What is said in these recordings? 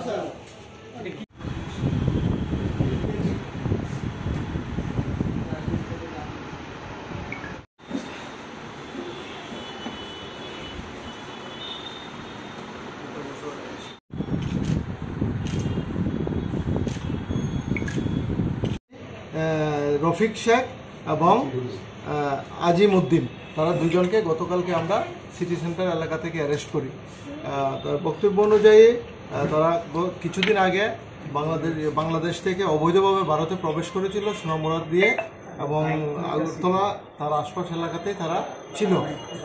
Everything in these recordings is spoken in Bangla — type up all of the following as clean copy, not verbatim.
রফিক শেখ এবং আজিম উদ্দিন, তারা দুজনকে গতকালকে আমরা সিটি সেন্টার এলাকা থেকে অ্যারেস্ট করি। তার বক্তব্য অনুযায়ী তারা কিছুদিন আগে বাংলাদেশ থেকে অবৈধভাবে ভারতে প্রবেশ করেছিল সোনামুরাদ দিয়ে, এবং আগরতলা তার আশপাশ এলাকাতেই তারা ছিল।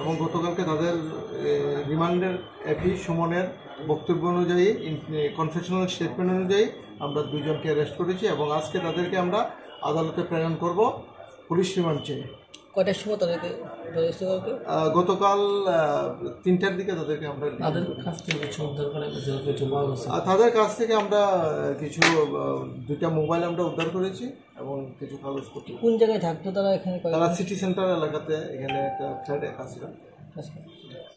এবং গতকালকে তাদের রিমান্ডের এপি সুমনের বক্তব্য অনুযায়ী, কনফেশনাল স্টেটমেন্ট অনুযায়ী আমরা দুজনকে অ্যারেস্ট করেছি এবং আজকে তাদেরকে আমরা আদালতে প্রেরণ করব পুলিশ রিমান্ড চেয়ে। কয়টার সময় তাদেরকে গতকাল 3টার দিকে তাদেরকে আমরা তাদের কাছ থেকে আমরা কিছু 2টা মোবাইল আমরা উদ্ধার করেছি এবং কিছু কাগজপত্র। কোন জায়গায় থাকতো তারা? এখানে তারা সিটি সেন্টার এলাকাতে, এখানে একটা ফ্ল্যাটে কাজ করে।